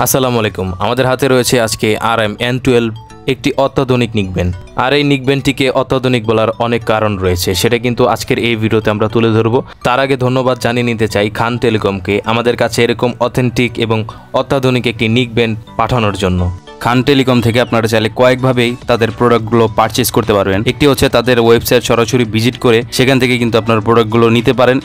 আসসালামু আলাইকুম। আমাদের হাতে রয়েছে আজকে RM-N12 একটি অত্যাধুনিক নিকব্যান্ড। আর এই নিকব্যান্ডটিকে অত্যাধুনিক বলার অনেক কারণ রয়েছে, সেটা কিন্তু আজকের এই ভিডিওতে আমরা তুলে ধরব। তার আগে ধন্যবাদ জানিয়ে নিতে চাই খান টেলিকমকে আমাদের কাছে এরকম অথেন্টিক এবং অত্যাধুনিক একটি নিকব্যান্ড পাঠানোর জন্য। খান টেলিকম থেকে আপনারা চাইলে কয়েকভাবেই তাদের প্রোডাক্টগুলো পারচেজ করতে পারবেন। একটি হচ্ছে তাদের ওয়েবসাইট সরাসরি ভিজিট করে সেখান থেকে কিন্তু আপনার প্রোডাক্টগুলো নিতে পারেন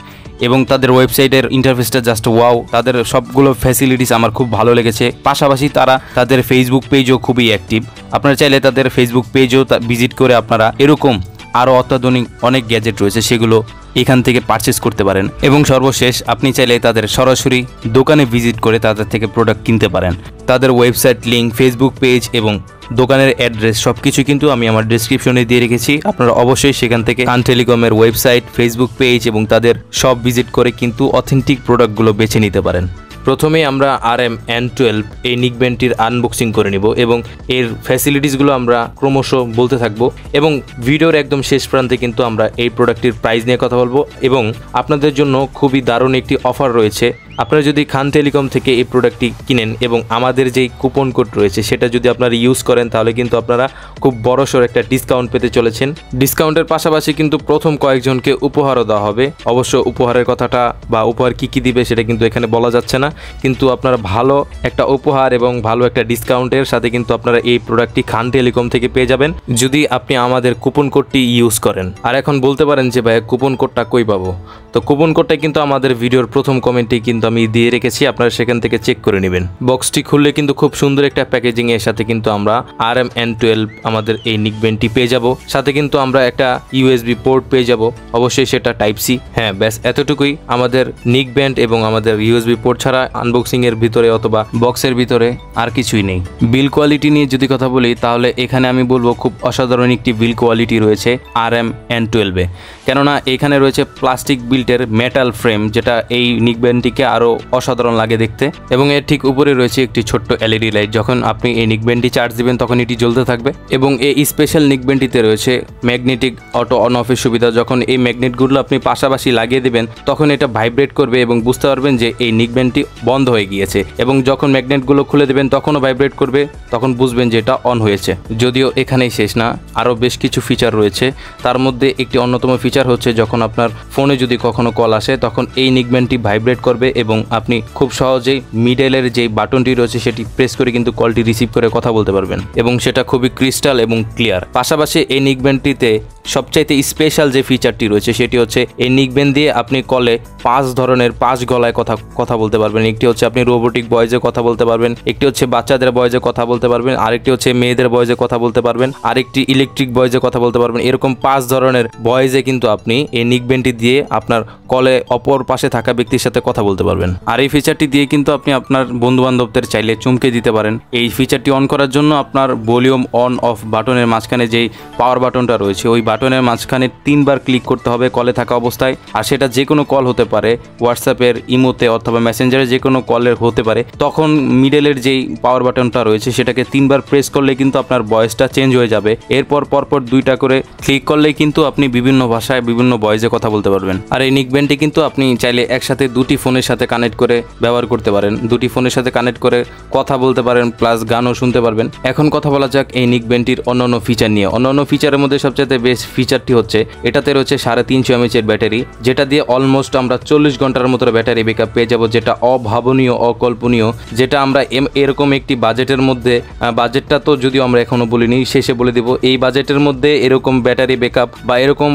এবং তাদের ওয়েবসাইটের ইন্টারফেসটা জাস্ট ওয়াও, তাদের সবগুলো ফ্যাসিলিটিস আমার খুব ভালো লেগেছে। পাশাপাশি তারা তাদের ফেসবুক পেজও খুবই অ্যাক্টিভ। আপনারা চাইলে তাদের ফেসবুক পেজও ভিজিট করে আপনারা এরকম আরও অত্যাধুনিক অনেক গ্যাজেট রয়েছে সেগুলো এখান থেকে পারচেস করতে পারেন। এবং সর্বশেষ আপনি চাইলে তাদের সরাসরি দোকানে ভিজিট করে তাদের থেকে প্রোডাক্ট কিনতে পারেন। তাদের ওয়েবসাইট লিঙ্ক, ফেসবুক পেজ এবং দোকানের অ্যাড্রেস সব কিছু কিন্তু আমি আমার ডেসক্রিপশনে দিয়ে রেখেছি। আপনারা অবশ্যই সেখান থেকে খান টেলিকমের ওয়েবসাইট, ফেসবুক পেজ এবং তাদের সব ভিজিট করে কিন্তু অথেন্টিক প্রোডাক্টগুলো বেছে নিতে পারেন। প্রথমেই আমরা RM-N12 এই নিকব্যান্ডটির আনবক্সিং করে নিব এবং এর ফ্যাসিলিটিসগুলো আমরা ক্রমশ বলতে থাকব এবং ভিডিওর একদম শেষ প্রান্তে কিন্তু আমরা এই প্রোডাক্টটির প্রাইস নিয়ে কথা বলবো এবং আপনাদের জন্য খুবই দারুণ একটি অফার রয়েছে। আপনারা যদি খান টেলিকম থেকে এই প্রোডাক্টটি কিনেন এবং আমাদের যেই কুপন কোড রয়েছে সেটা যদি আপনারা ইউজ করেন তাহলে কিন্তু আপনারা খুব বড়সড় একটা ডিসকাউন্ট পেতে চলেছেন। ডিসকাউন্টের পাশাপাশি কিন্তু প্রথম কয়েকজনকে উপহারও দেওয়া হবে। অবশ্য উপহারের কথাটা বা উপহার কী কী দিবে সেটা কিন্তু এখানে বলা যাচ্ছে না, কিন্তু আপনারা ভালো একটা উপহার এবং ভালো একটা ডিসকাউন্টের সাথে কিন্তু আপনারা এই প্রোডাক্টটি খান টেলিকম থেকে পেয়ে যাবেন যদি আপনি আমাদের কুপন কোডটি ইউজ করেন। আর এখন বলতে পারেন যে ভাই কুপন কোডটা কই পাবো? তো কুপন কোডটা কিন্তু আমাদের ভিডিওর প্রথম কমেন্টেই কিন্তু আমি দিয়ে রেখেছি, আপনারা সেখান থেকে চেক করে নেবেন। বক্সটি খুললে কিন্তু খুব সুন্দর একটা প্যাকেজিং এর সাথে কিন্তু আমরা RM-N12 আমাদের এই নিকব্যান্ডটি পেয়ে যাব। সাথে কিন্তু আমরা একটা USB পোর্ট পেয়ে যাব, অবশ্যই সেটা টাইপ-C। হ্যাঁ, ব্যাস এতটুকুই। আমাদের নিকব্যান্ড এবং আমাদের USB পোর্ট ছাড়া আনবক্সিং এর ভিতরে অথবা বক্সের ভিতরে আর কিছুই নেই। বিল কোয়ালিটি নিয়ে যদি কথা বলি তাহলে এখানে আমি বলবো খুব অসাধারণ একটি বিল কোয়ালিটি রয়েছে RM-N12 এ, কেননা এখানে রয়েছে প্লাস্টিক বিল্টের মেটাল ফ্রেম, যেটা এই নিকব্যান্ডটিকে আরও অসাধারণ লাগে দেখতে। এবং এর ঠিক উপরে রয়েছে একটি ছোট্ট LED লাইট, যখন আপনি এই নিকব্যান্ডটি চার্জ দিবেন তখন এটি জ্বলতে থাকবে। এবং এই স্পেশাল নিকব্যান্ডটিতে রয়েছে ম্যাগনেটিক অটো অন অফের সুবিধা। যখন এই ম্যাগনেটগুলো আপনি পাশাপাশি লাগিয়ে দেবেন তখন এটা ভাইব্রেট করবে এবং বুঝতে পারবেন যে এই নিকব্যান্ডটি বন্ধ হয়ে গিয়েছে। এবং যখন ম্যাগনেটগুলো খুলে দেবেন তখনও ভাইব্রেট করবে, তখন বুঝবেন যে এটা অন হয়েছে। যদিও এখানেই শেষ না, আরও বেশ কিছু ফিচার রয়েছে। তার মধ্যে একটি অন্যতম ফিচার হচ্ছে যখন আপনার ফোনে যদি কখনো কল আসে তখন এই নিকব্যান্ডটি ভাইব্রেট করবে এবং আপনি খুব সহজেই মিডলের যে বাটনটি রয়েছে সেটি প্রেস করে কিন্তু কলটি রিসিভ করে কথা বলতে পারবেন এবং সেটা খুবই ক্রিস্টাল এবং ক্লিয়ার। পাশাপাশি এই নিকব্যান্ডটিতে সবচাইতে স্পেশাল যে ফিচারটি রয়েছে সেটি হচ্ছে এই নিকব্যান্ড দিয়ে আপনি কলে 5 গলায় কথা বলতে পারবেন। একটি হচ্ছে আপনি রোবোটিক ভয়েসে কথা বলতে পারবেন, একটি হচ্ছে বাচ্চাদের ভয়েসে কথা বলতে পারবেন, আরেকটি হচ্ছে মেয়েদের ভয়েসে কথা বলতে পারবেন, আরেকটি ইলেকট্রিক ভয়েসে কথা বলতে পারবেন। এরকম 5 ধরনের ভয়েসে কিন্তু আপনি এই নিকব্যান্ডটি দিয়ে আপনার কলে অপর পাশে থাকা ব্যক্তির সাথে কথা বলতে পারবেন। আর এই ফিচারটি দিয়ে কিন্তু আপনি আপনার বন্ধু বান্ধবদের চাইলে চমকে দিতে পারেন। এই ফিচারটি অন করার জন্য আপনার ভলিউম অন অফ বাটনের মাঝখানে যেই পাওয়ার বাটনটা রয়েছে ওই বাটনের মাঝখানে 3 বার ক্লিক করতে হবে কলে থাকা অবস্থায়। আর সেটা যে কোনো কল হতে পারে, হোয়াটসঅ্যাপের, ইমোতে অথবা মেসেঞ্জারে যে কোনো কলের হতে পারে। তখন মিডলের যেই পাওয়ার বাটনটা রয়েছে সেটাকে 3 বার প্রেস করলে কিন্তু আপনার ভয়েসটা চেঞ্জ হয়ে যাবে। এরপর পরপর 2টা করে ক্লিক করলেই কিন্তু আপনি বিভিন্ন ভাষায় বিভিন্ন ভয়েসে কথা বলতে পারবেন। আর এই নিকব্যান্ডটি কিন্তু আপনি চাইলে একসাথে 2টি ফোনের সাথে কানেক্ট করে ব্যবহার করতে পারেন। 2টি ফোনের সাথে কানেক্ট করে কথা বলতে পারেন, প্লাস গানও শুনতে পারবেন। এখন কথা বলা যাক এই নিকব্যান্ডটির অন্যান্য ফিচার নিয়ে। অন্যান্য ফিচারের মধ্যে সবচেয়ে বেস্ট ফিচারটি হচ্ছে এটাতে রয়েছে 350 mAh এর ব্যাটারি, যেটা দিয়ে অলমোস্ট আমরা 40 ঘন্টার মতো ব্যাটারি ব্যাকআপ পেয়ে যাব, যেটা অভাবনীয়, অকল্পনীয়। যেটা আমরা এরকম একটি বাজেটের মধ্যে, বাজেটটা তো যদিও আমরা এখনো বলিনি, শেষে বলে দেব, এই বাজেটের মধ্যে এরকম ব্যাটারি ব্যাকআপ বা এরকম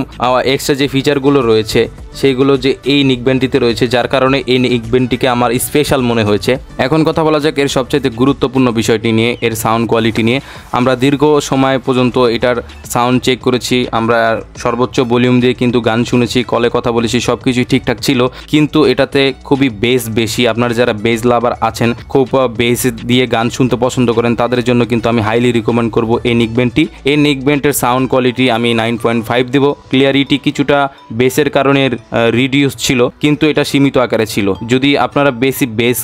এক্সট্রা যে ফিচারগুলো রয়েছে সেইগুলো যে এই নিকব্যান্ডটিতে রয়েছে, যার কারণে এই নিকব্যান্ডটিকে আমার স্পেশাল মনে হয়েছে। এখন কথা বলা যাক এর সবচেয়ে গুরুত্বপূর্ণ বিষয়টি নিয়ে, এর সাউন্ড কোয়ালিটি নিয়ে। আমরা দীর্ঘ সময় পর্যন্ত এটার সাউন্ড চেক করেছি, আমরা সর্বোচ্চ ভলিউম দিয়ে কিন্তু গান শুনেছি, কলে কথা বলেছি, সব কিছুই ঠিকঠাক ছিল। কিন্তু এটাতে খুবই বেস বেশি। আপনারা যারা বেস লাভার আছেন, খুব বেস দিয়ে গান শুনতে পছন্দ করেন, তাদের জন্য কিন্তু আমি হাইলি রিকমেন্ড করব এই নিকব্যান্ডটি। এই নিকব্যান্ডের সাউন্ড কোয়ালিটি আমি 9.5 দেব। ক্লিয়ারিটি কিছুটা বেসের কারণে রিডিউস ছিল, কিন্তু এটা সীমিত আকারে ছিল। যদি আপনারা বেশি বেস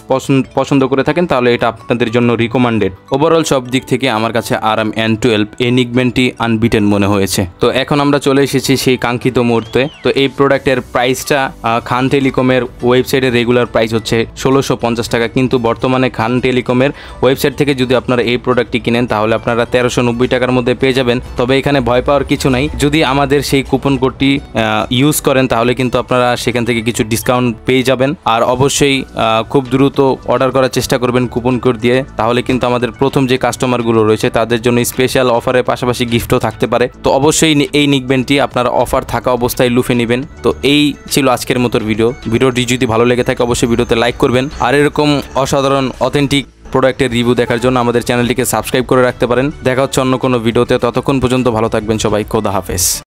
পছন্দ করে থাকেন তাহলে এটা আপনাদের জন্য রিকমেন্ডেড। ওভারঅল সব দিক থেকে আমার কাছে RM N12 এই নিকব্যান্ডটি আনবিটেন মনে হয়েছে। তো এখন আমরা চলে এসেছি সেই কাঙ্ক্ষিত মুহূর্তে। তো এই প্রোডাক্টের প্রাইসটা খান টেলিকমের ওয়েবসাইটের রেগুলার প্রাইস হচ্ছে 1650 টাকা, কিন্তু বর্তমানে খান টেলিকমের ওয়েবসাইট থেকে যদি আপনারা এই প্রোডাক্টটি কিনেন তাহলে আপনারা 1390 টাকার মধ্যে পেয়ে যাবেন। তবে এখানে ভয় পাওয়ার কিছু নাই, যদি আমাদের সেই কুপন কোডটি ইউজ করেন তাহলে কিন্তু আপনারা সেখান থেকে কিছু ডিসকাউন্ট পেয়ে যাবেন। আর অবশ্যই খুব দ্রুত অর্ডার করার চেষ্টা করবেন কুপন কোড দিয়ে, তাহলে কিন্তু আমাদের প্রথম যে কাস্টমারগুলো রয়েছে তাদের জন্য স্পেশাল অফারের পাশাপাশি গিফটও থাকতে পারে। তো অবশ্যই এই নিকব্যান্ডটি আপনারা অফার থাকা অবস্থায় লুফে নেবেন। তো এই ছিল আজকের মতো ভিডিওটি যদি ভালো লেগে থাকে অবশ্যই ভিডিওতে লাইক করবেন। আর এরকম অসাধারণ অথেন্টিক প্রোডাক্টের রিভিউ দেখার জন্য আমাদের চ্যানেলটিকে সাবস্ক্রাইব করে রাখতে পারেন। দেখা হচ্ছে অন্য কোনো ভিডিওতে, ততক্ষণ পর্যন্ত ভালো থাকবেন সবাই। খোদা হাফেজ।